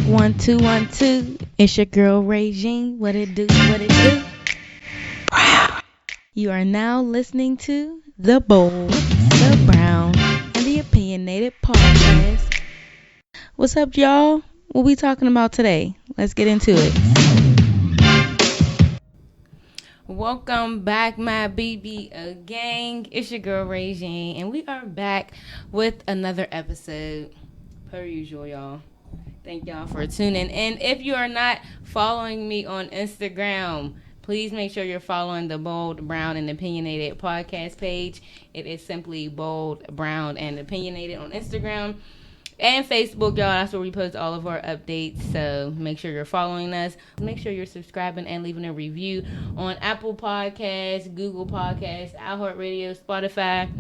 1 2 1 2. It's your girl Regine. What it do? What it do? You are now listening to The Bold, The Brown, and the Opinionated podcast. What's up, y'all? What we talking about today? Let's get into it. Welcome back, my BBO Gang. It's your girl Regine, and we are back with another episode. Per usual, y'all. Thank y'all for tuning in. If you are not following me on Instagram, please make sure you're following the Bold, Brown, and Opinionated podcast page. It is simply Bold, Brown, and Opinionated on Instagram and Facebook, y'all. That's where we post all of our updates. So make sure you're following us. Make sure you're subscribing and leaving a review on Apple Podcasts, Google Podcasts, iHeartradio, Spotify.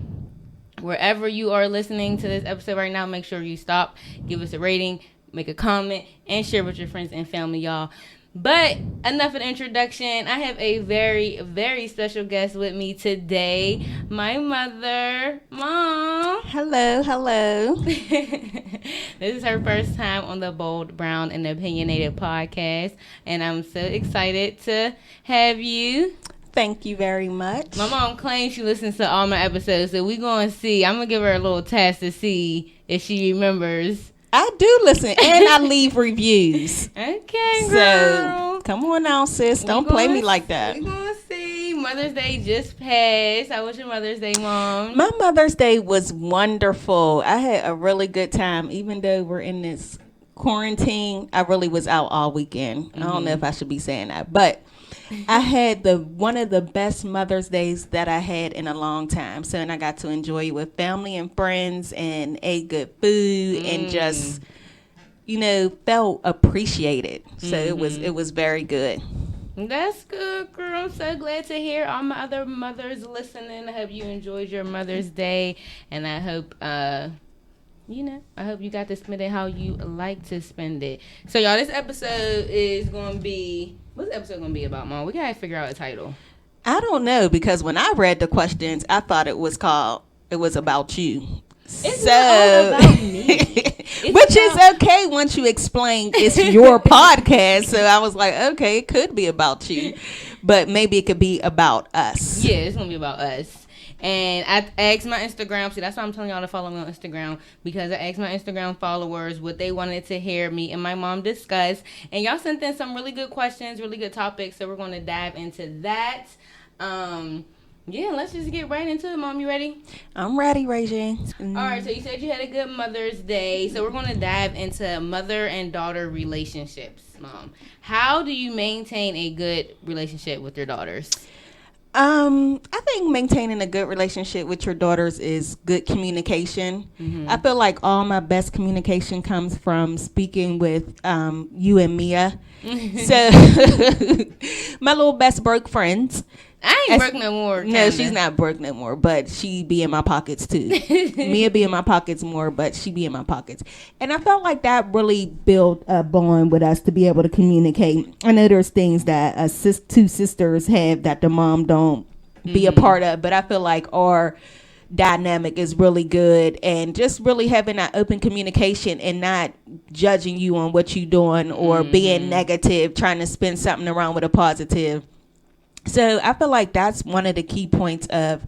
Wherever you are listening to this episode right now, make sure you stop, give us a rating, make a comment, and share with your friends and family, y'all. But enough of the introduction. I have a very, very special guest with me today. My mother, Mom. Hello. This is her first time on the Bold, Brown, and Opinionated podcast. And I'm so excited to have you. Thank you very much. My mom claims she listens to all my episodes, so we're going to see. I'm going to give her a little test to see if she remembers. I do listen, and I leave reviews. Okay, girl. So, come on now, sis. Don't play me like that. We're going to see. Mother's Day just passed. How was your Mother's Day, Mom? My Mother's Day was wonderful. I had a really good time, even though we're in this quarantine. I really was out all weekend. I don't know if I should be saying that, but I had one of the best Mother's Days that I had in a long time. So, and I got to enjoy it with family and friends and ate good food and just, felt appreciated. So it was very good. That's good, girl. I'm so glad to hear all my other mothers listening. I hope you enjoyed your Mother's Day, and I hope I hope you got to spend it how you like to spend it. So, y'all, this episode is going to be... What's the episode going to be about, Mom? We got to figure out a title. I don't know, because when I read the questions, I thought it was about you. It's not all about me. Which is okay once you explain it's your podcast. So I was like, okay, it could be about you, but maybe it could be about us. Yeah, it's going to be about us. And I asked my Instagram, that's why I'm telling y'all to follow me on Instagram, because I asked my Instagram followers what they wanted to hear me and my mom discuss. And y'all sent in some really good questions, really good topics, so we're going to dive into that. Let's just get right into it, Mom. You ready? I'm ready, Regine. All right, so you said you had a good Mother's Day, so we're going to dive into mother and daughter relationships, Mom. How do you maintain a good relationship with your daughters? I think maintaining a good relationship with your daughters is good communication. I feel like all my best communication comes from speaking with you and Mia. So my little best broke friends. I ain't broke no more. Kinda. No, she's not broke no more, but she be in my pockets too. Mia be in my pockets more, but she be in my pockets. And I felt like that really built a bond with us to be able to communicate. I know there's things that two sisters have that the mom don't be a part of, but I feel like our dynamic is really good, and just really having that open communication and not judging you on what you're doing or being negative, trying to spin something around with a positive. So I feel like that's one of the key points of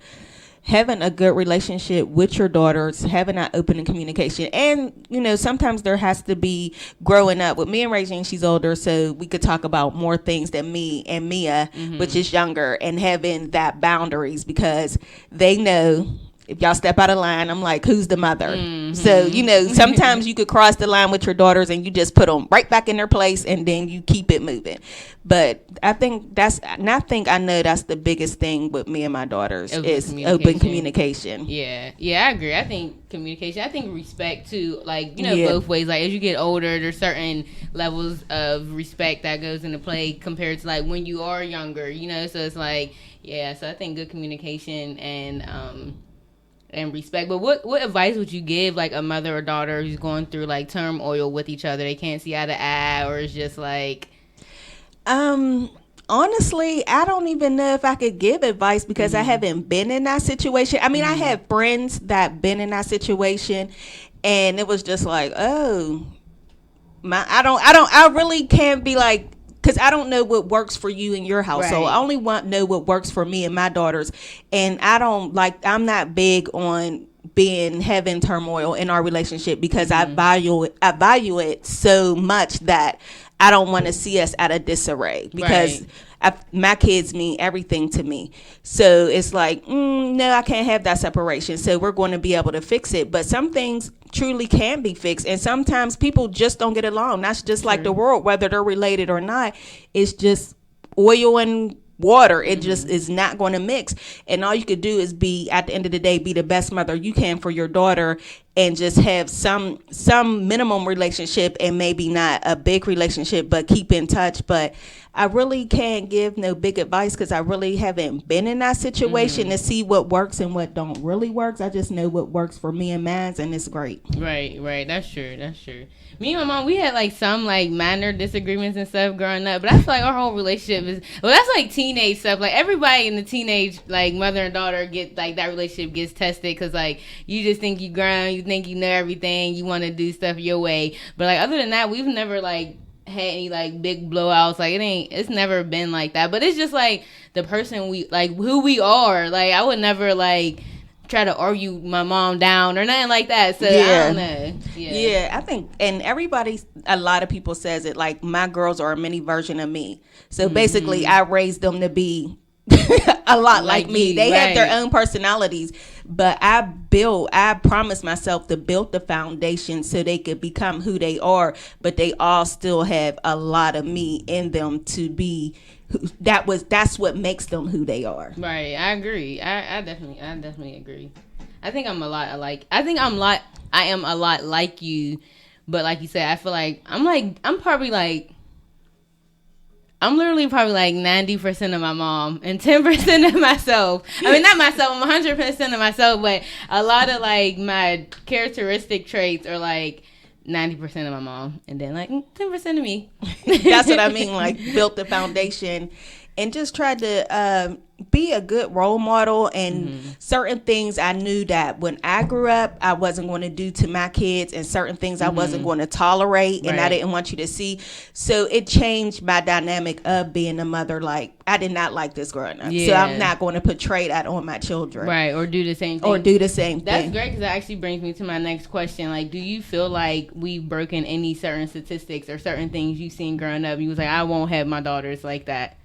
having a good relationship with your daughters, having that open communication. And, sometimes there has to be growing up. With me and Regine, she's older, so we could talk about more things than me and Mia, which is younger, and having that boundaries, because they know if y'all step out of line, I'm like, who's the mother? So, sometimes you could cross the line with your daughters and you just put them right back in their place and then you keep it moving. But I know that's the biggest thing with me and my daughters is open communication. Yeah, I agree. I think communication, I think respect too, both ways. Like, as you get older, there's certain levels of respect that goes into play compared to like when you are younger, so it's like, so I think good communication and respect. But what advice would you give like a mother or daughter who's going through like turmoil with each other? They can't see eye to eye, or it's just like honestly, I don't even know if I could give advice because I haven't been in that situation. I mean, I have friends that been in that situation, and it was just like, oh, I really can't be like, because I don't know what works for you in your household. Right. I only know what works for me and my daughters. And I'm not big on having turmoil in our relationship, because I value it so much that I don't want to see us at a disarray, because Right. my kids mean everything to me. So it's like, no, I can't have that separation. So we're going to be able to fix it. But some things truly can be fixed. And sometimes people just don't get along. That's just like the world, whether they're related or not. It's just oil and water. It just is not going to mix. And all you could do is at the end of the day, be the best mother you can for your daughter, and just have some minimum relationship, and maybe not a big relationship, but keep in touch. But I really can't give no big advice, because I really haven't been in that situation to see what works and what don't really works. I just know what works for me and mine, and it's great. Right. That's true. Me and my mom, we had like some like minor disagreements and stuff growing up, but I feel like our whole relationship is, well, that's like teenage stuff. Like everybody in the teenage, like mother and daughter, get like that relationship gets tested, because like you just think you grown, you think you know everything, you want to do stuff your way. But like other than that, we've never like had any like big blowouts. Like it's never been like that. But it's just like the person we like, who we are. Like I would never like try to argue my mom down or nothing like that. So I don't know. Yeah, I think, and a lot of people says it, like my girls are a mini version of me. So basically I raised them to be a lot like me. They have their own personalities, but I promised myself to build the foundation so they could become who they are, but they all still have a lot of me in them to be. That's what makes them who they are. Right, I agree. I definitely agree. I think I'm a lot alike. I am a lot like you, but like you said, I feel like I'm literally probably like 90% of my mom and 10% of myself. I mean, not myself. I'm 100% of myself, but a lot of like my characteristic traits are like 90% of my mom, and then like 10% of me. That's what I mean. Like built the foundation, and just tried to be a good role model. And certain things I knew that when I grew up, I wasn't going to do to my kids, and certain things I wasn't going to tolerate, and I didn't want you to see. So it changed my dynamic of being a mother. Like I did not like this growing up, so I'm not going to portray that on my children, right? Or do the same thing. That's great, because that actually brings me to my next question. Like, do you feel like we've broken any certain statistics or certain things you've seen growing up? You was like, I won't have my daughters like that.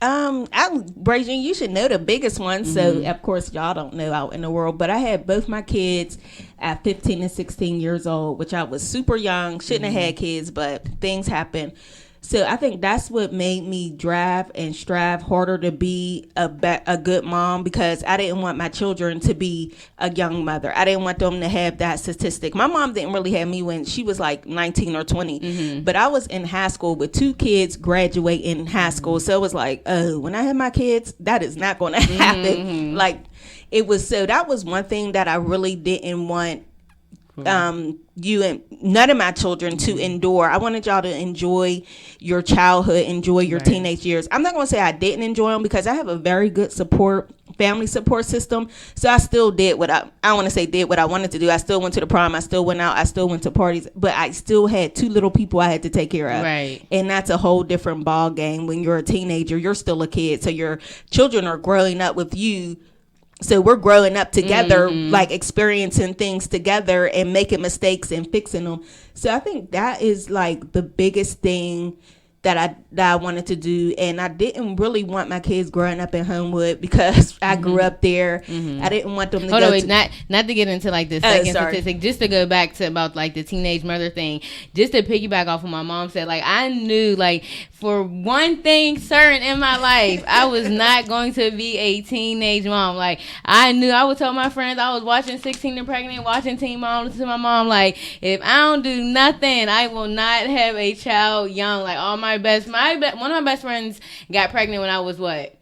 Regine, you should know the biggest one. So of course y'all don't know out in the world, but I had both my kids at 15 and 16 years old, which I was super young, shouldn't have had kids, but things happen. So I think that's what made me drive and strive harder to be a good mom, because I didn't want my children to be a young mother. I didn't want them to have that statistic. My mom didn't really have me when she was like 19 or 20, but I was in high school with 2 kids graduating high school. So it was like, oh, when I have my kids, that is not going to happen. Like it was. So that was one thing that I really didn't want you and none of my children to endure. I wanted y'all to enjoy your childhood, enjoy your teenage years. I'm not going to say I didn't enjoy them, because I have a very good family support system. So I still did what I want to say did what I wanted to do. I still went to the prom. I still went out. I still went to parties, but I still had 2 little people I had to take care of. Right. And that's a whole different ball game. When you're a teenager, you're still a kid. So your children are growing up with you. So we're growing up together, like experiencing things together and making mistakes and fixing them. So I think that is like the biggest thing that I wanted to do. And I didn't really want my kids growing up in Homewood, because I grew up there. I didn't want them to not to get into like the second statistic, just to go back to about like the teenage mother thing, just to piggyback off of my mom said, like I knew, like for one thing certain in my life, I was not going to be a teenage mom. Like I knew, I would tell my friends I was watching 16 and Pregnant, watching Teen Mom, listen to my mom, like if I don't do nothing, I will not have a child young. Like all one of my best friends got pregnant when I was what?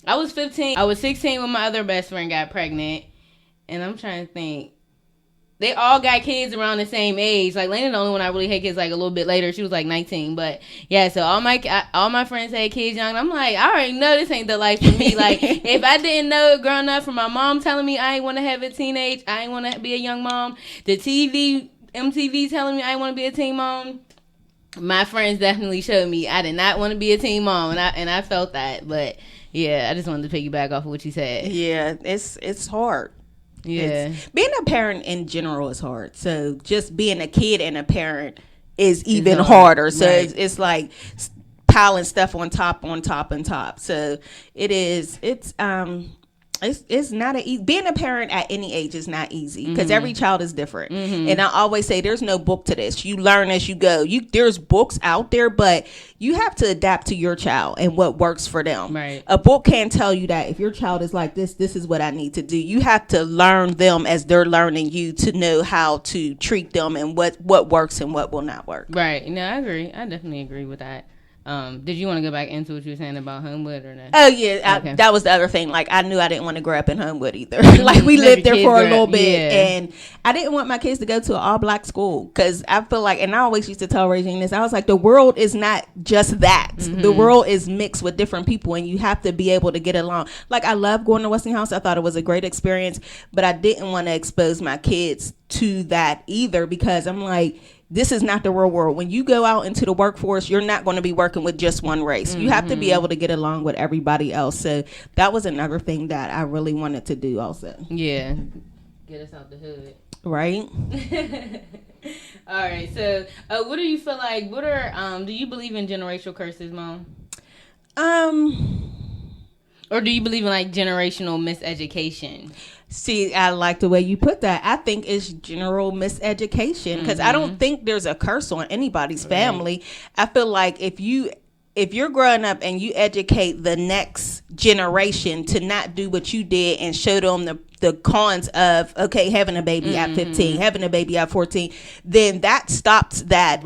I was 15. I was 16 when my other best friend got pregnant. And I'm trying to think. They all got kids around the same age. Like Lena, the only one I really had kids like a little bit later. She was like 19. But yeah, so all my friends had kids young. I'm like, I already know this ain't the life for me. Like if I didn't know it growing up from my mom telling me I ain't want to have a teenage, I ain't want to be a young mom. The MTV telling me I ain't want to be a teen mom. my friends definitely showed me I did not want to be a teen mom, and I felt that. But yeah, I just wanted to piggyback off of what you said. Yeah, it's hard. Yeah, Being a parent in general is hard. So just being a kid and a parent is even harder. So right. it's like piling stuff on top on top and top. So it is. It's not being a parent at any age is not easy because every child is different. And I always say there's no book to this. You learn as you go. There's books out there, but you have to adapt to your child and what works for them. Right. A book can't tell you that if your child is like this is what I need to do. You have to learn them as they're learning you to know how to treat them and what works and what will not work. Right. No, I agree. I definitely agree with that. Did you want to go back into what you were saying about Homewood or not? Oh yeah, Okay. That was the other thing. Like I knew I didn't want to grow up in Homewood either. Like we lived there for a little bit, and I didn't want my kids to go to an all black school because I feel like, and I always used to tell Regine this. I was like, the world is not just that. The world is mixed with different people, and you have to be able to get along. Like I love going to Westinghouse. I thought it was a great experience, but I didn't want to expose my kids to that either because I'm like, this is not the real world. When you go out into the workforce, you're not going to be working with just one race. You have to be able to get along with everybody else. So that was another thing that I really wanted to do also. Yeah. Get us out the hood. Right? All right. So what do you feel like, do you believe in generational curses, Mom? Or do you believe in like generational miseducation? See, I like the way you put that. I think it's general miseducation because I don't think there's a curse on anybody's family. I feel like if you're growing up and you educate the next generation to not do what you did and show them the cons of having a baby at 15, having a baby at 14, then that stops that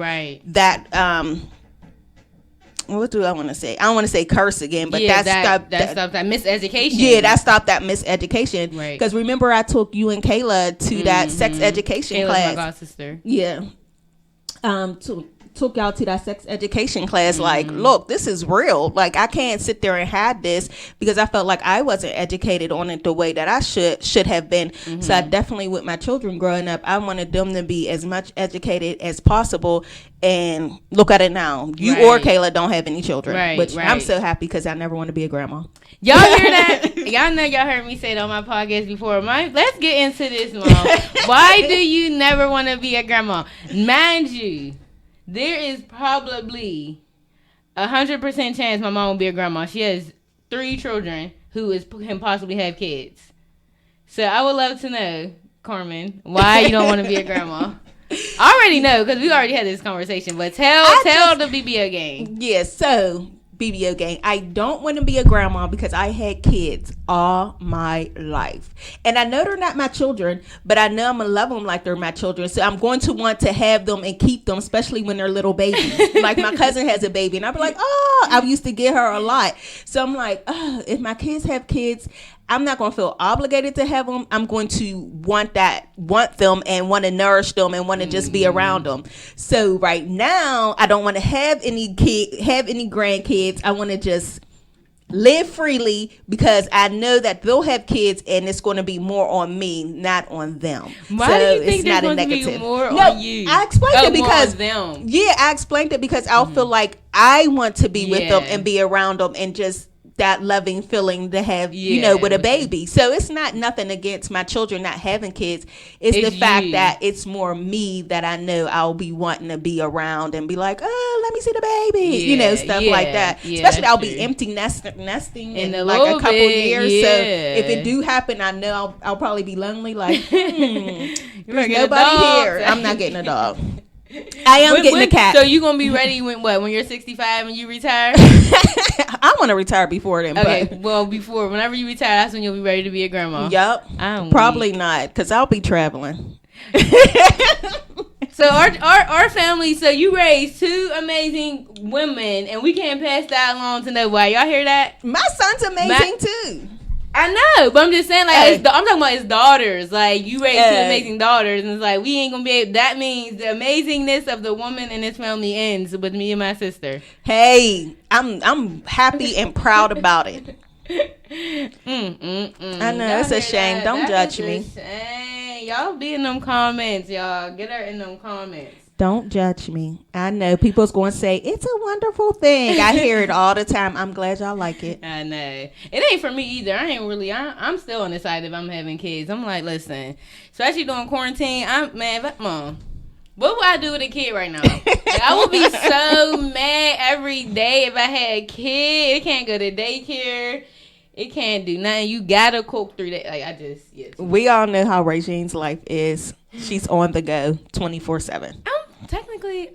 what do I want to say? I don't want to say curse again, but that stopped that miseducation. Yeah, that stopped that miseducation. Right. Because remember, I took you and Kayla to that sex education Kayla's class. my god sister. Yeah. Took y'all to that sex education class. Like, look, this is real. Like, I can't sit there and hide this because I felt like I wasn't educated on it the way that I should have been. So I definitely, with my children growing up, I wanted them to be as much educated as possible. And look at it now. You or Kayla don't have any children, which I'm so happy because I never want to be a grandma. Y'all hear that? Y'all know y'all heard me say it on my podcast before. Let's get into this, Mom. Why do you never want to be a grandma? Mind you, there is probably 100% chance my mom will be a grandma. She has 3 children who can possibly have kids. So I would love to know, Carmen, why you don't want to be a grandma. I already know because we already had this conversation. But tell the BBO gang. Yeah, so BBO gang, I don't want to be a grandma because I had kids all my life. And I know they're not my children, but I know I'm going to love them like they're my children. So I'm going to want to have them and keep them, especially when they're little babies. Like my cousin has a baby and I'll be like, oh, I used to get her a lot. So I'm like, oh, if my kids have kids, I'm not going to feel obligated to have them. I'm going to want them and want to nourish them and want to just be around them. So right now, I don't want to have any grandkids. I want to just live freely because I know that they'll have kids and it's going to be more on me, not on them. Why do you think it's going to be more on you? I explained it because them. Yeah, I explained it because I'll feel like I want to be with them and be around them and just that loving feeling to have, with a baby. So it's not nothing against my children not having kids. It's the fact that it's more me that I know I'll be wanting to be around and be like, oh, let me see the baby, stuff like that. Especially I'll be empty nesting in like a couple years. So if it do happen, I know I'll probably be lonely. Like, there's nobody here. I'm not getting a dog. I am getting a cat. So you gonna be ready when you're 65 and you retire? I want to retire before then. Okay, but whenever you retire, that's when you'll be ready to be a grandma. Yep. Probably not, because I'll be traveling. So our family. So you raised 2 amazing women, and we can't pass that along to nobody. Y'all hear that? My son's amazing too. I know, but I'm just saying, like, I'm talking about his daughters. Like, you raised 2 amazing daughters, and it's like, we ain't gonna be able, that means the amazingness of the woman in this family ends with me and my sister. Hey, I'm happy and proud about it. I know, it's a shame. Don't judge me. Y'all be in them comments, y'all. Get her in them comments. Don't judge me. I know people's going to say it's a wonderful thing. I hear it all the time. I'm glad y'all like it. I know. It ain't for me either. I'm still on the side if I'm having kids. I'm like, listen, especially during quarantine, Mom, what would I do with a kid right now? Like, I would be so mad every day if I had a kid. It can't go to daycare. It can't do nothing. You gotta cook through that. Like, We all know how Regine's life is. She's on the go 24/7.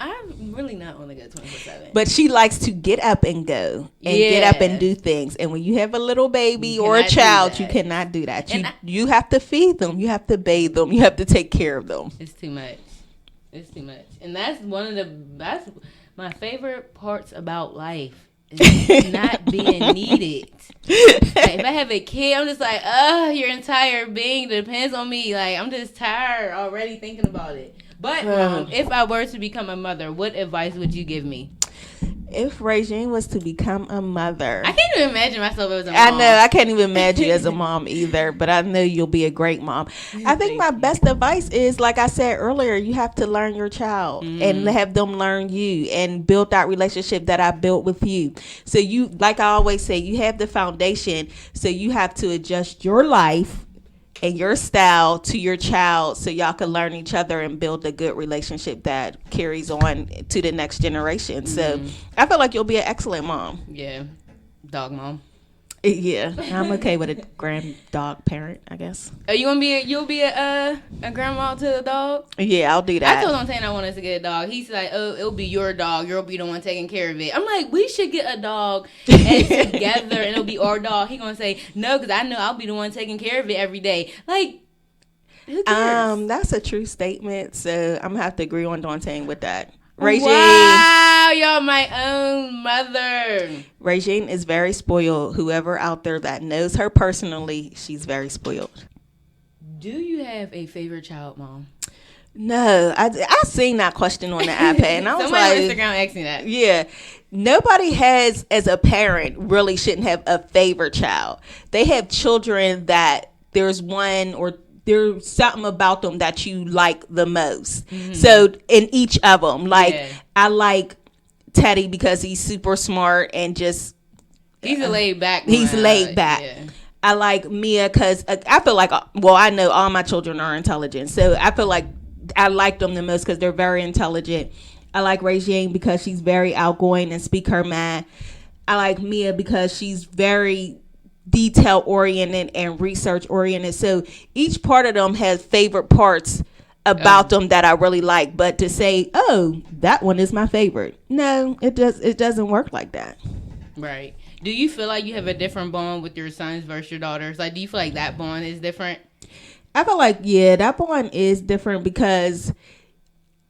I'm really not on the go 24/7. But she likes to get up and go and get up and do things. And when you have a little baby or a child, you cannot do that. You have to feed them. You have to bathe them. You have to take care of them. It's too much. And that's that's my favorite parts about life. Is not being needed. Like, if I have a kid, I'm just like, your entire being depends on me. Like, I'm just tired already thinking about it. But if I were to become a mother, what advice would you give me? If Regine was to become a mother, I can't even imagine myself as a mom. I know I can't even imagine you as a mom either, but I know you'll be a great mom. I think my best advice is, like I said earlier, you have to learn your child and have them learn you and build that relationship that I built with you. So you, like I always say, you have the foundation, so you have to adjust your life and your style to your child so y'all can learn each other and build a good relationship that carries on to the next generation. So I feel like you'll be an excellent mom. Yeah. Dog mom. Yeah. I'm okay with a grand dog parent, I guess. You'll be a grandma to the dog? Yeah, I'll do that. I told him I wanted to get a dog. He's like, it'll be your dog. You'll be the one taking care of it. I'm like, we should get a dog and together and it'll be our dog. He gonna say, no, because I know I'll be the one taking care of it every day. Like, who cares? That's a true statement. So I'm gonna have to agree on Daunting with that. Regine. Wow, y'all my own mother. Regine is very spoiled. Whoever out there that knows her personally, she's very spoiled. Do you have a favorite child, Mom? No, I seen that question on the iPad, and I was Somebody like, on Instagram asked me that. Yeah, nobody has, as a parent, really shouldn't have a favorite child. They have children that there's one or there's something about them that you like the most. Mm-hmm. So in each of them, like I like Teddy because he's super smart and just he's a laid back. He's laid back. Yeah. I like Mia because I feel like, well, I know all my children are intelligent, so I feel like I like them the most because they're very intelligent. I like Regine because she's very outgoing and speak her mind. I like Mia because she's very detail oriented and research oriented. So each part of them has favorite parts about them that I really like. But to say, oh, that one is my favorite, no, it doesn't work like that. Right. Do you feel like you have a different bond with your sons versus your daughters? Like, do you feel like that bond is different? I feel like, yeah, that bond is different because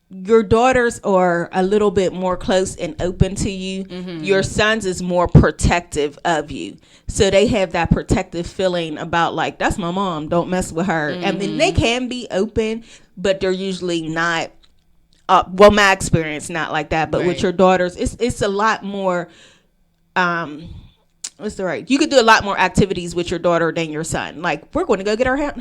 your daughters are a little bit more close and open to you. Mm-hmm. Your sons is more protective of you. So they have that protective feeling about, like, that's my mom, don't mess with her. Mm-hmm. And then they can be open, but they're usually not, well, my experience, not like that. But with your daughters, it's a lot more, you could do a lot more activities with your daughter than your son. Like, we're going to go get our hair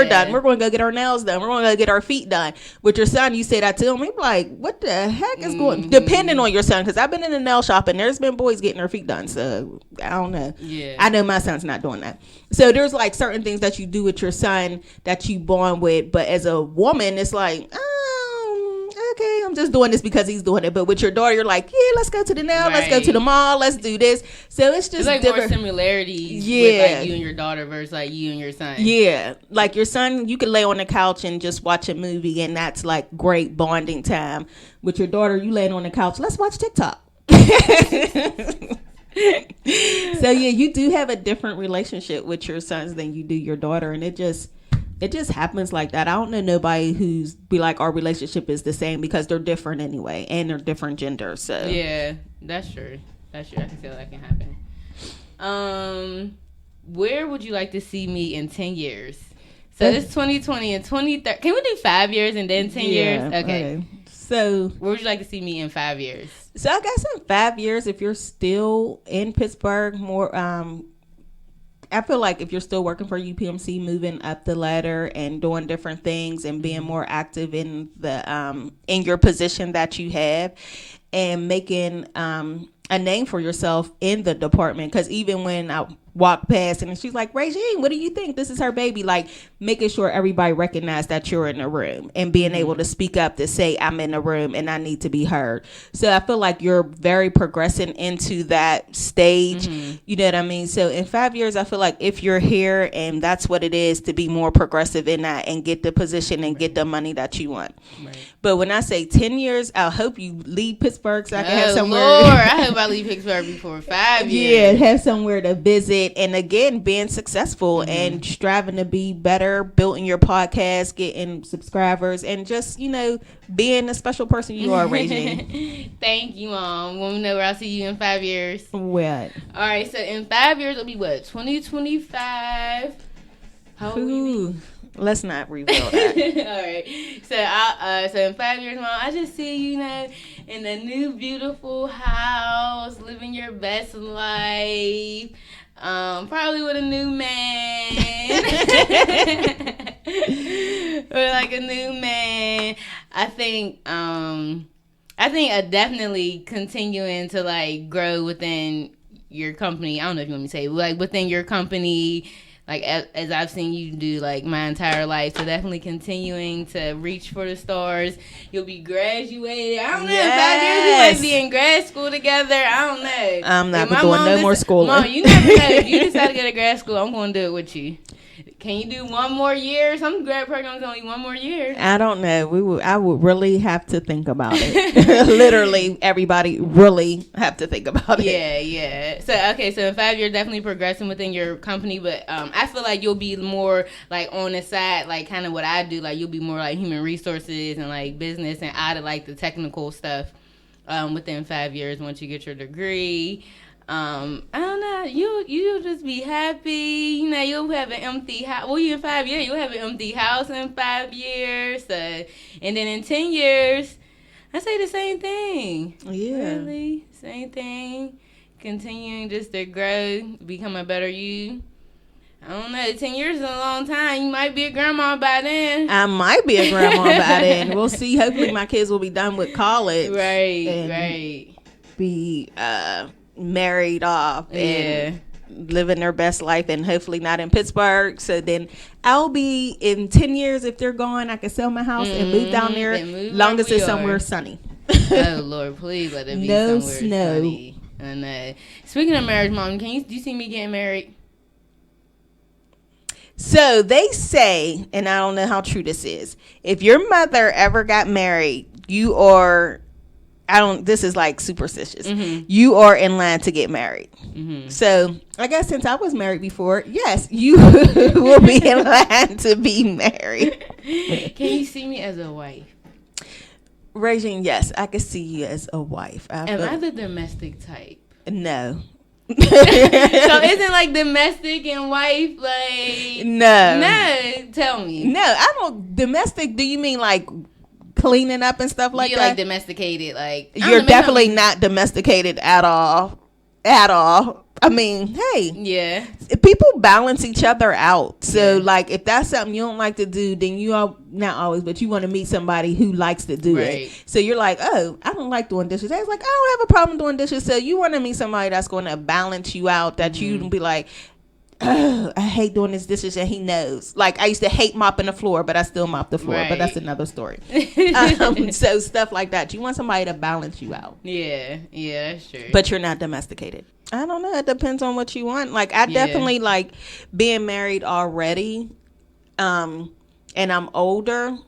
done. We're going to go get our nails done. We're going to go get our feet done. With your son, you say that to him, he's like, what the heck is going? Depending on your son, because I've been in the nail shop and there's been boys getting their feet done. So I don't know. Yeah, I know my son's not doing that. So there's like certain things that you do with your son that you bond with, but as a woman, it's like, okay, I'm just doing this because he's doing it. But with your daughter, you're like, yeah, let's go to the nail, let's go to the mall, let's do this. So it's just like different. More similarities with like you and your daughter versus like you and your son. Yeah, like your son, you can lay on the couch and just watch a movie, and that's like great bonding time. With your daughter, you laying on the couch, let's watch TikTok. So yeah, you do have a different relationship with your sons than you do your daughter, and it just happens like that. I don't know nobody who's be like, our relationship is the same, because they're different anyway, and they're different genders. So yeah, that's true. I can see how that can happen. Where would you like to see me in 10 years? So it's 2020 and 2030. Can we do 5 years and then 10 years? Okay. So where would you like to see me in 5 years? So I guess in 5 years, if you're still in Pittsburgh, more I feel like if you're still working for UPMC, moving up the ladder and doing different things and being more active in your position that you have, and making a name for yourself in the department. Because even when I walked past and she's like, Regine, what do you think? This is her baby. Like, making sure everybody recognize that you're in the room and being able to speak up to say, I'm in the room and I need to be heard. So I feel like you're very progressing into that stage. You know what I mean? So in 5 years, I feel like if you're here and that's what it is, to be more progressive in that and get the position and get the money that you want. Right. But when I say 10 years, I hope you leave Pittsburgh so I can have somewhere. Lord, I hope I leave Pittsburgh before 5 years. Yeah, have somewhere to visit. And again, being successful and striving to be better, building your podcast, getting subscribers, and just, being the special person you are, Regine. Thank you, Mom. Want to know where I'll see you in 5 years? What? All right, so in 5 years, it'll be what? 2025? How old will you be? Let's not reveal that. All right. So in 5 years, Mom, I just see you in a new beautiful house, living your best life. Probably with a new man. Or like a new man. I think definitely continuing to like grow within your company. I don't know if you want me to say, like within your company. Like, as I've seen you do, like, my entire life. So, definitely continuing to reach for the stars. You'll be graduated. I don't know. In 5 years, we might be in grad school together. I don't know. I'm not doing no more schooling. Mom, you never know. If you decide to go to grad school, I'm going to do it with you. Can you do one more year? Some grad programs only one more year. I don't know. I would really have to think about it. Literally, everybody really have to think about it. Yeah. So in 5 years, definitely progressing within your company. But I feel like you'll be more like on the side, like kind of what I do. Like you'll be more like human resources and like business and out of like the technical stuff within 5 years once you get your degree. I don't know. You'll just be happy. You'll have an empty house. Well, you in 5 years, you'll have an empty house in 5 years. And then in 10 years, I say the same thing. Yeah. Really, same thing. Continuing just to grow, become a better you. I don't know. 10 years is a long time. You might be a grandma by then. I might be a grandma by then. We'll see. Hopefully, my kids will be done with college. Right. Be married off and living their best life, and hopefully not in Pittsburgh. So then I'll be in 10 years, if they're gone, I can sell my house and move down there, long as it's somewhere sunny. Oh Lord, please let it be no somewhere snow. sunny. And speaking of marriage, Mom, do you see me getting married? So they say, and I don't know how true this is, if your mother ever got married, this is like superstitious. You are in line to get married. So I guess since I was married before, yes, you will be in line to be married. Can you see me as a wife? Regine, yes, I can see you as a wife. Am I the domestic type? No. So isn't like domestic and wife like no? Tell me. No, I don't. Domestic? Do you mean like cleaning up and stuff like that? Like domesticated, like you're definitely not domesticated at all. I mean, hey, yeah, people balance each other out. So like, if that's something you don't like to do, then you are not always, but you want to meet somebody who likes to do it. So you're like, oh, I don't like doing dishes. It's like, I don't have a problem doing dishes. So you want to meet somebody that's going to balance you out. That you don't be like, oh, I hate doing this dishes, and he knows. Like, I used to hate mopping the floor, but I still mop the floor. But that's another story. So stuff like that. You want somebody to balance you out. Yeah, that's true. But you're not domesticated. I don't know. It depends on what you want. Like, I definitely like being married already, and I'm older.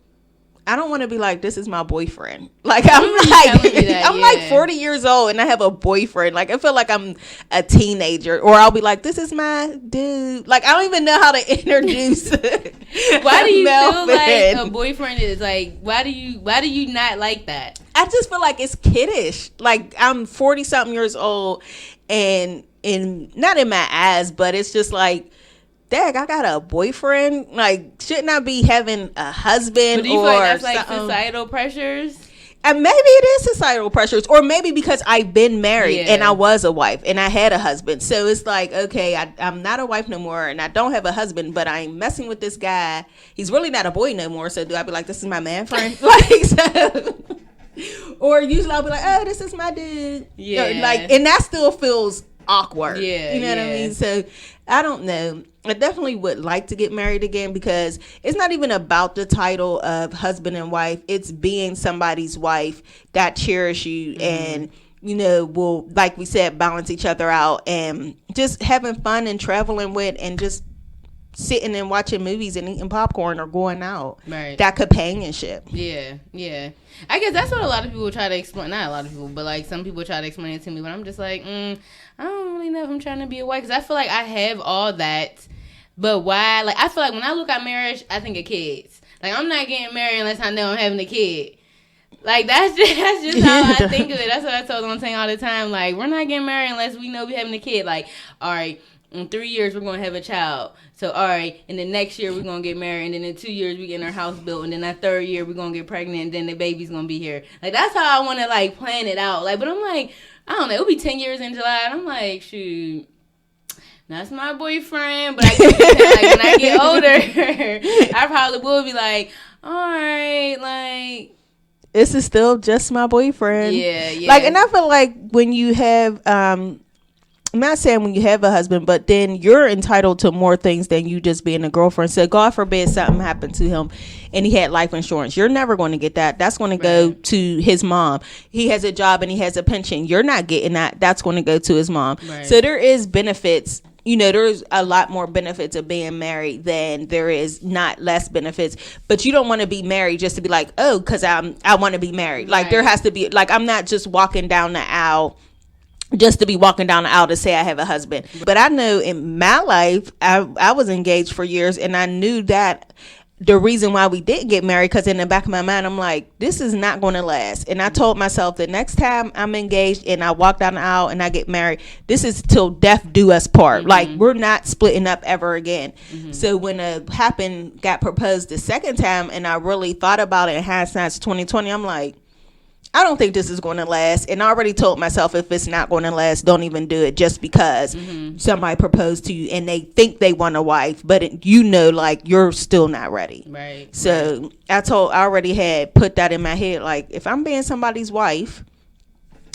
I don't want to be like, this is my boyfriend. Like, I'm like 40 years old and I have a boyfriend. Like, I feel like I'm a teenager. Or I'll be like, this is my dude. Like, I don't even know how to introduce. Why do you feel like a boyfriend is like, why do you not like that? I just feel like it's kiddish. Like, I'm 40 something years old and not in my eyes, but it's just like, dang, I got a boyfriend. Like, shouldn't I be having a husband? But do you feel like that's like societal pressures? And maybe it is societal pressures, or maybe because I've been married and I was a wife and I had a husband. So it's like, okay, I'm not a wife no more and I don't have a husband, but I'm messing with this guy. He's really not a boy no more. So do I be like, this is my man friend? Like, so, or usually I'll be like, oh, this is my dude. Yeah. Like, and that still feels awkward. Yeah. You know what I mean? So I don't know. I definitely would like to get married again, because it's not even about the title of husband and wife. It's being somebody's wife that cherish you and, you know, will, like we said, balance each other out, and just having fun and traveling with, and just sitting and watching movies and eating popcorn or going out. Right. That companionship. Yeah. Yeah. I guess that's what a lot of people try to explain. Not a lot of people, but like some people try to explain it to me. But I'm just like, I don't really know if I'm trying to be a wife, because I feel like I have all that. But why? Like, I feel like when I look at marriage, I think of kids. Like, I'm not getting married unless I know I'm having a kid. Like, that's just how I think of it. That's what I told Dante all the time. Like, we're not getting married unless we know we're having a kid. Like, all right, in 3 years, we're going to have a child. So, all right, and then next year, we're going to get married. And then in 2 years, we get our house built. And then that third year, we're going to get pregnant. And then the baby's going to be here. Like, that's how I want to, like, plan it out. Like, but I'm like, I don't know. It'll be 10 years in July. And I'm like, shoot. That's my boyfriend, but I guess like when I get older, I probably will be like, all right, like, this is still just my boyfriend. Yeah. Like, and I feel like when you have, I'm not saying when you have a husband, but then you're entitled to more things than you just being a girlfriend. So God forbid something happened to him and he had life insurance. You're never going to get that. That's going to go to his mom. He has a job and he has a pension. You're not getting that. That's going to go to his mom. Right. So there is benefits. You know, there's a lot more benefits of being married than there is not less benefits. But you don't want to be married just to be like, oh, because I want to be married. Like, there has to be, like, I'm not just walking down the aisle just to be walking down the aisle to say I have a husband. But I know in my life, I was engaged for years, and I knew that the reason why we didn't get married, because in the back of my mind, I'm like, this is not going to last. And I told myself the next time I'm engaged and I walk down the aisle and I get married, this is till death do us part. Like, we're not splitting up ever again. So when it happened, got proposed the second time, and I really thought about it in hindsight's 2020, I'm like, I don't think this is going to last. And I already told myself, if it's not going to last, don't even do it, just because somebody proposed to you and they think they want a wife, but like, you're still not ready. Right. So I already had put that in my head. Like, if I'm being somebody's wife,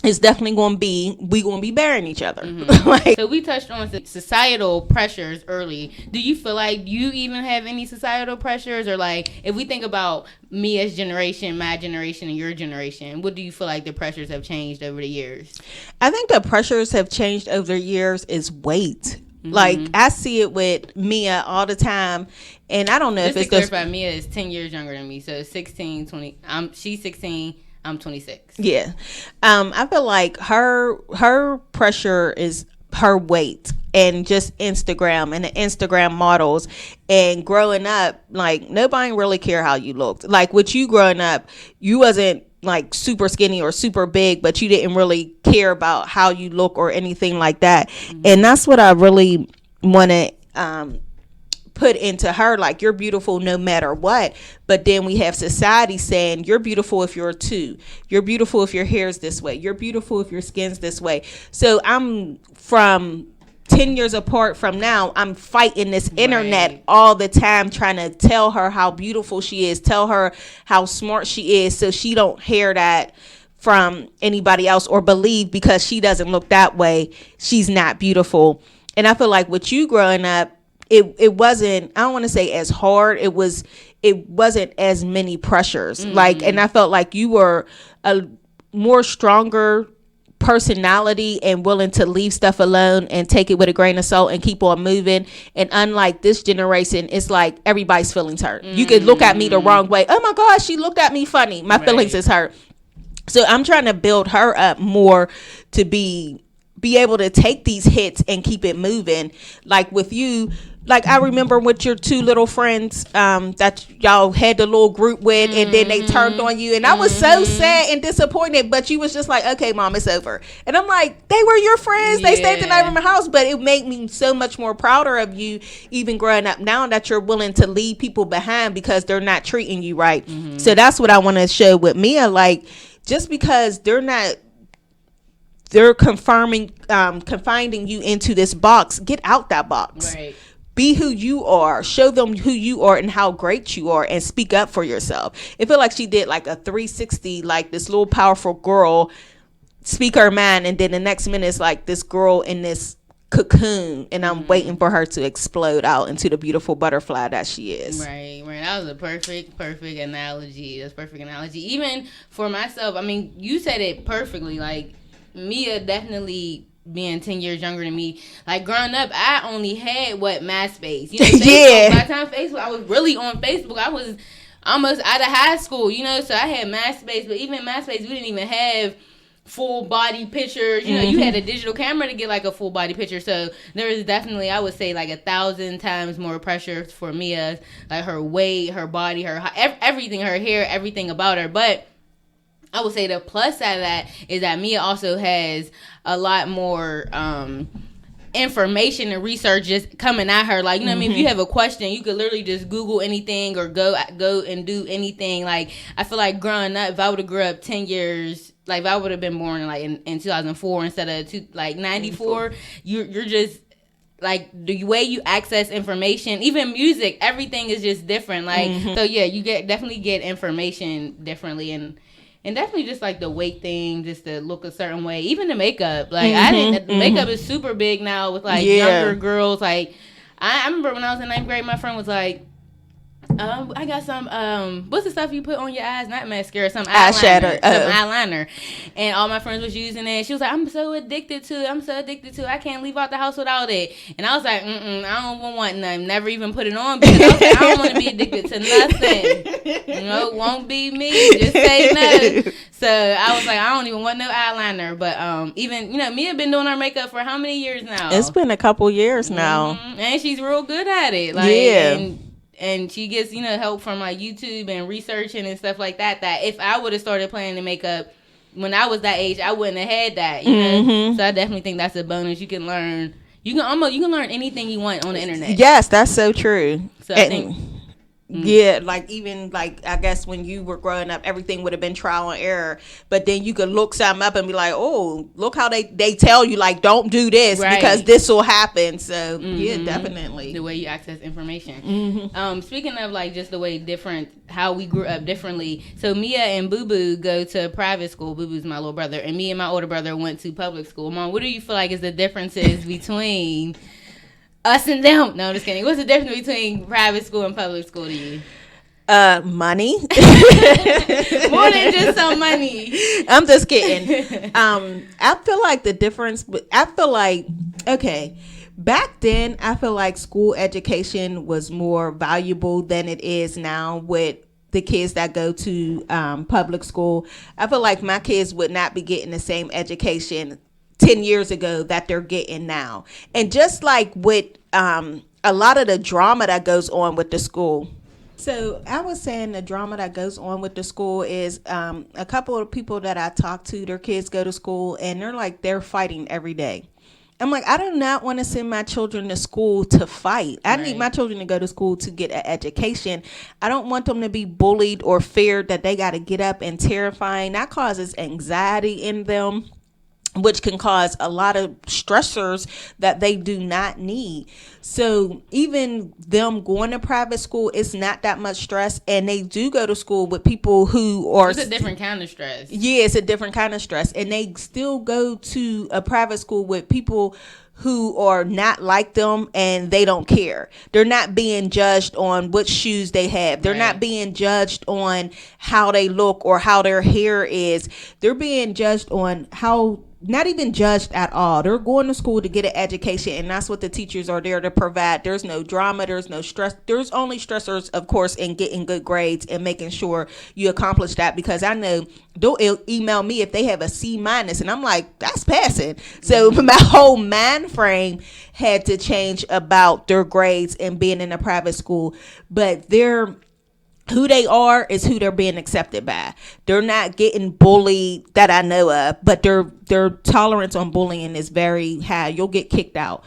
it's definitely going to be, we going to be bearing each other. Like, so we touched on societal pressures early. Do you feel like you even have any societal pressures? Or like, if we think about me as generation, my generation, and your generation, what do you feel like the pressures have changed over the years? I think the pressures have changed over the years is weight. Like, I see it with Mia all the time, and I don't know if it's to clarify, Mia is 10 years younger than me, so 16, 20. She's 16. I'm 26. Yeah. I feel like her pressure is her weight and just Instagram and the Instagram models. And growing up, like, nobody really care how you looked. Like, with you growing up, you wasn't like super skinny or super big, but you didn't really care about how you look or anything like that. And that's what I really want to put into her. Like, you're beautiful no matter what. But then we have society saying, you're beautiful if you're a 2, you're beautiful if your hair's this way, you're beautiful if your skin's this way. So I'm from 10 years apart from now, I'm fighting this internet all the time, trying to tell her how beautiful she is, tell her how smart she is, so she don't hear that from anybody else or believe because she doesn't look that way, she's not beautiful. And I feel like with you growing up, it wasn't, I don't want to say as hard, it wasn't as many pressures. Like, and I felt like you were a more stronger personality and willing to leave stuff alone and take it with a grain of salt and keep on moving. And unlike this generation, it's like everybody's feelings hurt. You could look at me the wrong way. Oh my gosh, she looked at me funny. My feelings is hurt. So I'm trying to build her up more to be able to take these hits and keep it moving. Like with you, like I remember with your 2 little friends that y'all had the little group with, and then they turned on you, and I was so sad and disappointed, but you was just like, okay, mom, it's over. And I'm like, they were your friends, they stayed the night in my house. But it made me so much more prouder of you, even growing up now, that you're willing to leave people behind because they're not treating you right. So that's what I want to show with Mia. Like, just because they're confining you into this box, get out that box. Right. Be who you are. Show them who you are and how great you are, and speak up for yourself. It felt like she did like a 360, like this little powerful girl speak her mind, and then the next minute it's like this girl in this cocoon, and I'm waiting for her to explode out into the beautiful butterfly that she is. Right. That was a perfect analogy. That's perfect analogy. Even for myself, I mean, you said it perfectly. Like, Mia definitely being 10 years younger than me, like growing up, I only had MySpace. You know, Facebook, Yeah. by the time Facebook, I was really on Facebook. I was almost out of high school, you know, so I had MySpace, but even MySpace, we didn't even have full body pictures. You know, you had a digital camera to get like a full body picture. So there is definitely, I would say, like 1,000 times more pressure for Mia, like her weight, her body, her everything, her hair, everything about her. But I would say the plus side of that is that Mia also has a lot more information and research just coming at her. Like, you know what I mean? If you have a question, you could literally just Google anything or go and do anything. Like, I feel like growing up, if I would have grew up 10 years, like if I would have been born like in 2004 instead of 94, you're just like the way you access information, even music, everything is just different. Like, so yeah, you definitely get information differently. And definitely just like the weight thing, just to look a certain way. Even the makeup. Like, makeup is super big now with like younger girls. Like, I remember when I was in 9th grade, my friend was like, I got some, what's the stuff you put on your eyes? Not mascara, some eyeliner. Some eyeliner. And all my friends was using it. She was like, I'm so addicted to it. I can't leave out the house without it. And I was like, I don't want none. Never even put it on, because I was like, I don't want to be addicted to nothing. You know, it won't be me. Just say no. So I was like, I don't even want no eyeliner. But even, you know, Mia been doing her makeup for how many years now? It's been a couple years now. And she's real good at it. Like, and she gets, you know, help from like YouTube and researching and stuff like that. That if I would have started playing the makeup when I was that age, I wouldn't have had that. You know, so I definitely think that's a bonus. You can learn. You can learn anything you want on the internet. Yes, that's so true. So I think. Yeah, like even like I guess when you were growing up, everything would have been trial and error. But then you could look something up and be like, oh, look how they tell you, like, don't do this because this will happen. So yeah, definitely the way you access information. Speaking of like just the way how we grew up differently. So Mia and Boo Boo go to private school. Boo Boo's my little brother, and me and my older brother went to public school. Mom, what do you feel like is the differences between us and them? No, I'm just kidding. What's the difference between private school and public school to you? Money. More than just some money. I'm just kidding. I feel like the difference, okay, back then I feel like school education was more valuable than it is now with the kids that go to public school. I feel like my kids would not be getting the same education 10 years ago that they're getting now. And just like with a lot of the drama that goes on with the school. So I was saying the drama that goes on with the school is a couple of people that I talk to, their kids go to school and they're fighting every day. I'm like, I do not want to send my children to school to fight. I need my children to go to school to get an education. I don't want them to be bullied or feared that they got to get up and terrifying. That causes anxiety in them, which can cause a lot of stressors that they do not need. So even them going to private school, it's not that much stress. And they do go to school with people who are... It's a different kind of stress. Yeah, it's a different kind of stress. And they still go to a private school with people who are not like them and they don't care. They're not being judged on what shoes they have. They're not being judged on how they look or how their hair is. They're being judged on how... Not even judged at all. They're going to school to get an education, and that's what the teachers are there to provide. There's no drama. There's no stress. There's only stressors, of course, in getting good grades and making sure you accomplish that, because I know they'll email me if they have a C-, and I'm like, that's passing. So my whole mind frame had to change about their grades and being in a private school. But who they are is who they're being accepted by. They're not getting bullied that I know of, but their tolerance on bullying is very high. You'll get kicked out.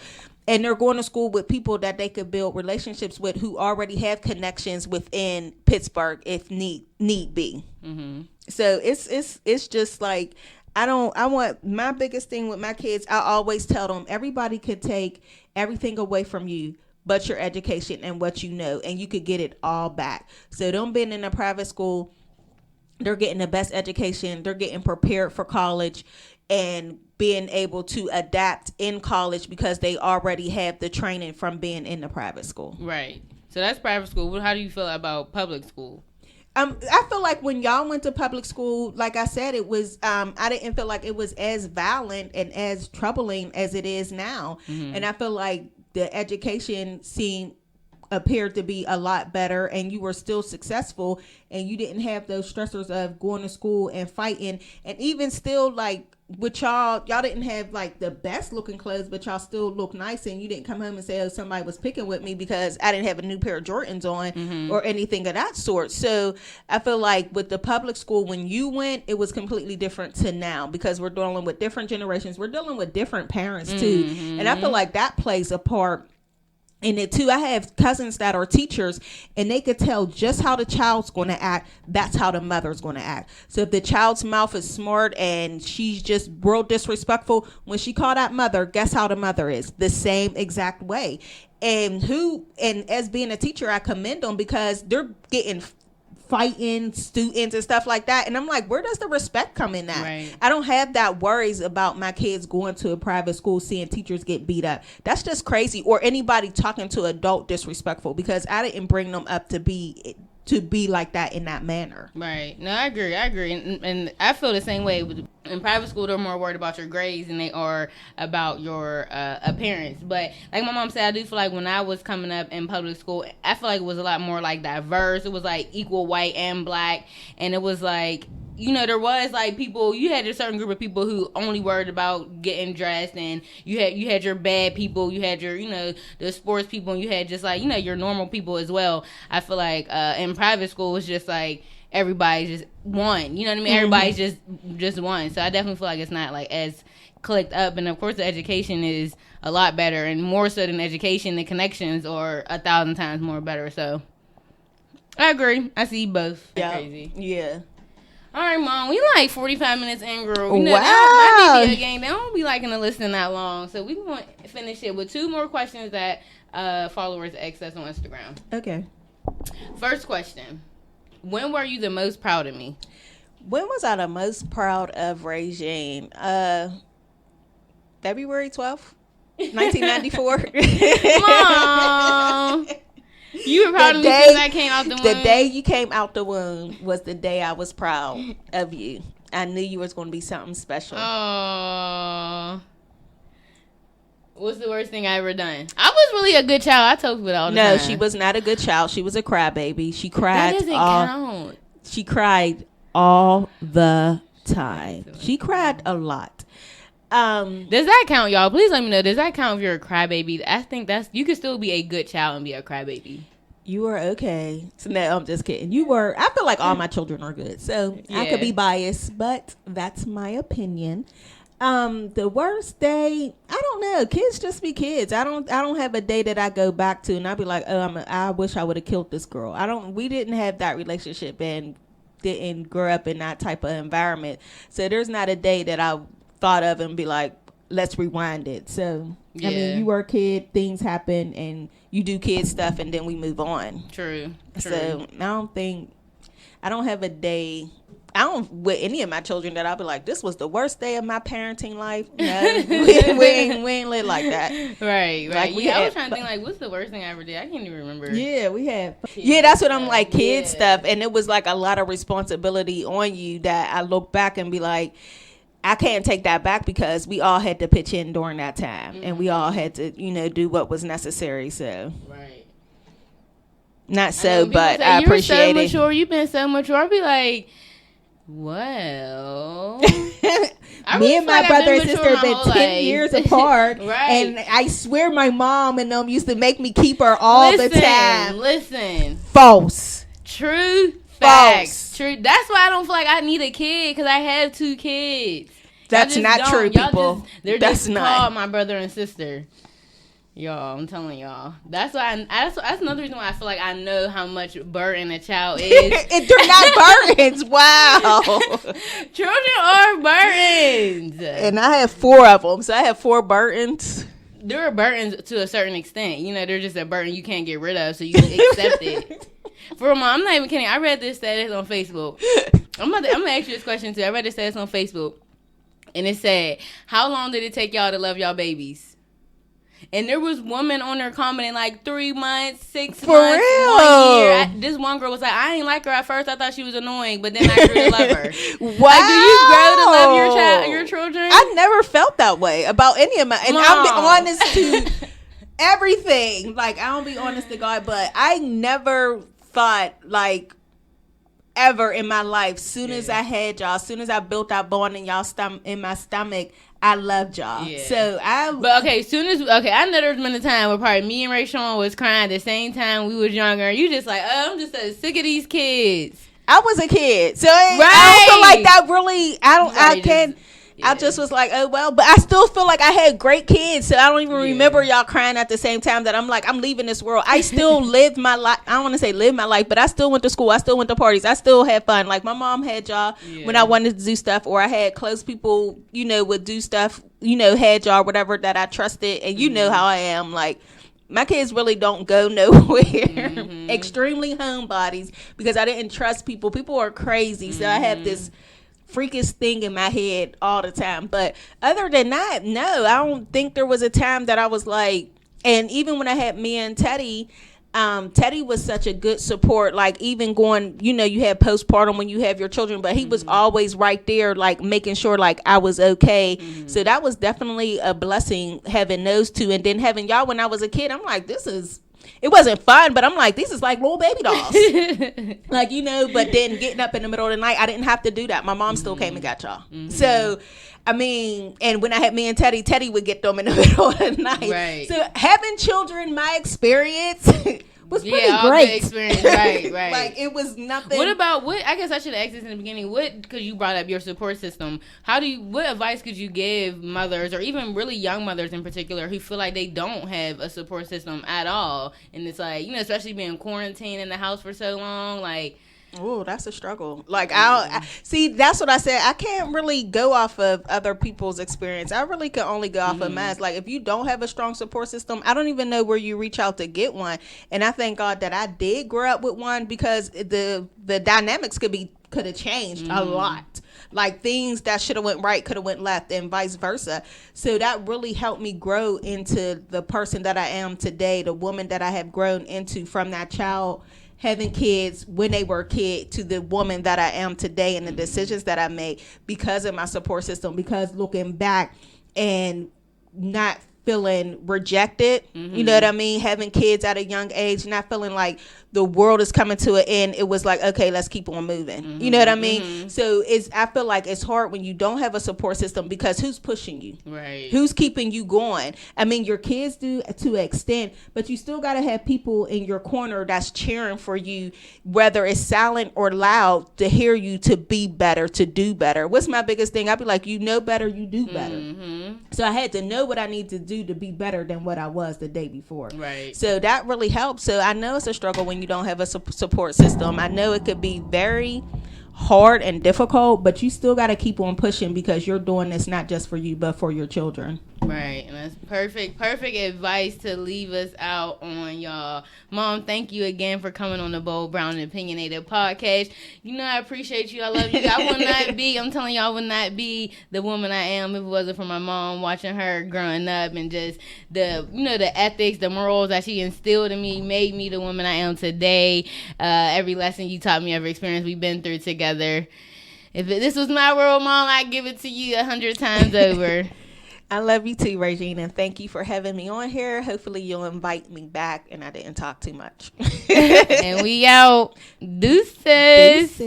and they're going to school with people that they could build relationships with who already have connections within Pittsburgh if need be. Mm-hmm. So it's just like, I want, my biggest thing with my kids, I always tell them, everybody could take everything away from you but your education and what you know, and you could get it all back. So them being in a private school, they're getting the best education, they're getting prepared for college, and being able to adapt in college because they already have the training from being in the private school. Right. So that's private school. How do you feel about public school? I feel like when y'all went to public school, like I said, it was, I didn't feel like it was as violent and as troubling as it is now. Mm-hmm. And I feel like the education scene appeared to be a lot better, and you were still successful, and you didn't have those stressors of going to school and fighting. And even still, like, with y'all didn't have like the best looking clothes, but y'all still look nice, and you didn't come home and say, oh, somebody was picking with me because I didn't have a new pair of Jordans on. Mm-hmm. Or anything of that sort. So I feel like with the public school, when you went, it was completely different to now, because we're dealing with different generations, we're dealing with different parents too. Mm-hmm. And I feel like that plays a part in it too. I have cousins that are teachers, and they could tell just how the child's going to act. That's how the mother's going to act. So if the child's mouth is smart and she's just real disrespectful, when she called out mother, guess how the mother is? The same exact way. And as being a teacher, I commend them, because they're getting fighting students and stuff like that, and I'm like, where does the respect come in that? Right. I don't have that worries about my kids going to a private school seeing teachers get beat up. That's just crazy. Or anybody talking to adult disrespectful, because I didn't bring them up to be like that in that manner. Right. No, I agree. And I feel the same way. In private school, they're more worried about your grades than they are about your appearance. But like my mom said, I do feel like when I was coming up in public school, I feel like it was a lot more like diverse. It was like equal white and black. And it was like, you know, there was like people, you had a certain group of people who only worried about getting dressed, and you had your bad people, you had your, you know, the sports people, and you had just like, you know, your normal people as well. I feel like in private school, it's just like everybody's just one, you know what I mean? Mm-hmm. Everybody's just one. So I definitely feel like it's not like as clicked up. And of course the education is a lot better, and more so than education, the connections are 1,000 times more better. So I agree. I see both. Yeah. Crazy. Yeah. All right, Mom. We like 45 minutes in, girl. You know, wow. My BBO gang, they don't be liking to listen that long. So we going to finish it with 2 more questions that followers ask us on Instagram. Okay. First question. When were you the most proud of me? When was I the most proud of Regine? February 12th, 1994. Mom. You were proud of me since I came out the womb. The day you came out the womb was the day I was proud of you. I knew you was going to be something special. Oh. What's the worst thing I ever done? I was really a good child. I told people all the time. No, she was not a good child. She was a crybaby. She cried. That doesn't count. She cried all the time. She cried a lot. Does that count, y'all? Please let me know. Does that count if you're a crybaby? I think you can still be a good child and be a crybaby. You were okay. So no, I'm just kidding. You were. I feel like all my children are good. So yeah. I could be biased, but that's my opinion. The worst day, I don't know. Kids just be kids. I don't have a day that I go back to and I be like, oh, I wish I would have killed this girl. We didn't have that relationship and didn't grow up in that type of environment. So there's not a day that I thought of and be like, let's rewind it. So yeah. I mean, you were a kid, things happen, and you do kid stuff, and then we move on. True. So I don't have a day. I don't with any of my children that I'll be like, this was the worst day of my parenting life. No, we ain't lit like that. Right. Like I was trying to think, like, what's the worst thing I ever did? I can't even remember. Yeah, we have. Yeah, that's what I'm like, kid stuff, and it was like a lot of responsibility on you that I look back and be like, I can't take that back because we all had to pitch in during that time, and we all had to, do what was necessary. So, right. Not so, but I appreciate it. You're so mature. You've been so mature. I'll be like, well, me and my brother and sister have been 10 years apart, right? And I swear my mom and them used to make me keep her all the time. Listen, false. True facts. True. That's why I don't feel like I need a kid, because I have 2 kids. That's not true, people. They're That's just not called my brother and sister. Y'all, I'm telling y'all. That's why. That's another reason why I feel like I know how much burden a child is. And they're not burdens. Wow. Children are burdens. And I have 4 of them, so I have 4 burdens. They're burdens to a certain extent. You know, they're just a burden you can't get rid of, so you accept it. For a mom, I'm not even kidding. I read this status on Facebook. I'm gonna ask you this question too. I read this status on Facebook, and it said, "How long did it take y'all to love y'all babies?" And there was women on there commenting like 3 months, 6 For months, real? 1 year. This one girl was like, I ain't like her at first. I thought she was annoying, but then I grew to love her. Wow. Like, do you grow to love your children? I never felt that way about any of my, and I'll be honest to everything. Like, I don't be honest to God, but I never thought like ever in my life, soon as I had y'all, soon as I built that bond in y'all in my stomach, I loved y'all. Yeah. So But okay, I know there's been a time where probably me and Ray Sean was crying at the same time we was younger. You just like, oh, I'm just so sick of these kids. I was a kid, so I don't feel like that really. I can't. Yeah. I just was like, oh well, but I still feel like I had great kids, so I don't even remember y'all crying at the same time that I'm like, I'm leaving this world. I still lived my life. I don't want to say live my life, but I still went to school. I still went to parties. I still had fun. Like my mom had y'all when I wanted to do stuff, or I had close people, would do stuff, had y'all, whatever that I trusted, and you know how I am, like. My kids really don't go nowhere. Extremely homebodies because I didn't trust people. People are crazy, so I have this freakish thing in my head all the time. But other than that, no, I don't think there was a time that I was like, and even when I had me and Teddy, Teddy was such a good support. Like even going, you have postpartum when you have your children, but he was always right there, like making sure like I was okay. So that was definitely a blessing having those two, and then having y'all when I was a kid. I'm like, it wasn't fun, but I'm like, these is like little baby dolls. Like, but then getting up in the middle of the night, I didn't have to do that. My mom still came and got y'all. So, I mean, and when I had me and Teddy would get them in the middle of the night. Right. So having children, my experience was pretty great. Experience. Right. Like it was nothing. I guess I should have asked this in the beginning. Because you brought up your support system. What advice could you give mothers, or even really young mothers in particular, who feel like they don't have a support system at all? And it's like, especially being quarantined in the house for so long, like. Oh, that's a struggle. Like I see, that's what I said. I can't really go off of other people's experience. I really can only go off of mine. Like if you don't have a strong support system, I don't even know where you reach out to get one. And I thank God that I did grow up with one, because the dynamics could have changed a lot. Like things that should have went right could have went left, and vice versa. So that really helped me grow into the person that I am today, the woman that I have grown into from that child having kids when they were a kid to the woman that I am today, and the decisions that I made because of my support system, because looking back and not feeling rejected, you know what I mean, having kids at a young age, not feeling like the world is coming to an end. It was like, okay, let's keep on moving. You know what I mean? So I feel like it's hard when you don't have a support system, because who's pushing you? Right. Who's keeping you going? I mean, your kids do to an extent, but you still got to have people in your corner that's cheering for you, whether it's silent or loud, to hear you, to be better, to do better. What's my biggest thing? I'd be like, you know better, you do better. So I had to know what I need to do to be better than what I was the day before. Right. So that really helps. So I know it's a struggle when you don't have a support system. I know it could be very hard and difficult, but you still got to keep on pushing, because you're doing this not just for you, but for your children. Right. And that's perfect advice to leave us out on, y'all. Mom, thank you again for coming on the Bold, Brown, and Opinionated podcast. I appreciate you. I love you. I'm telling you, I would not be the woman I am if it wasn't for my mom, watching her growing up, and just the ethics, the morals that she instilled in me made me the woman I am today. Every lesson you taught me, every experience we've been through together. If this was my world, Mom, I'd give it to you 100 times over. I love you too, Regine, and thank you for having me on here. Hopefully you'll invite me back and I didn't talk too much. And we out. Deuces.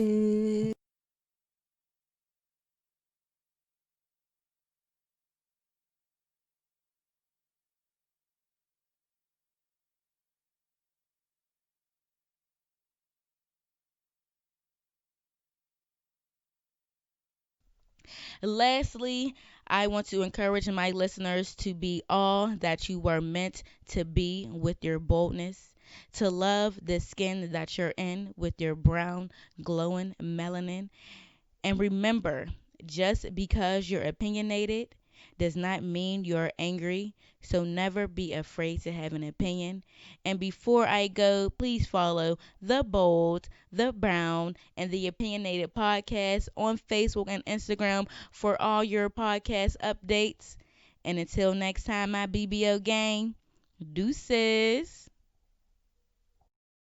Lastly, I want to encourage my listeners to be all that you were meant to be with your boldness, to love the skin that you're in with your brown, glowing melanin. And remember, just because you're opinionated does not mean you're angry. So never be afraid to have an opinion. And before I go, please follow The Bold, The Brown, and The Opinionated podcast on Facebook and Instagram for all your podcast updates. And until next time, my BBO gang, deuces.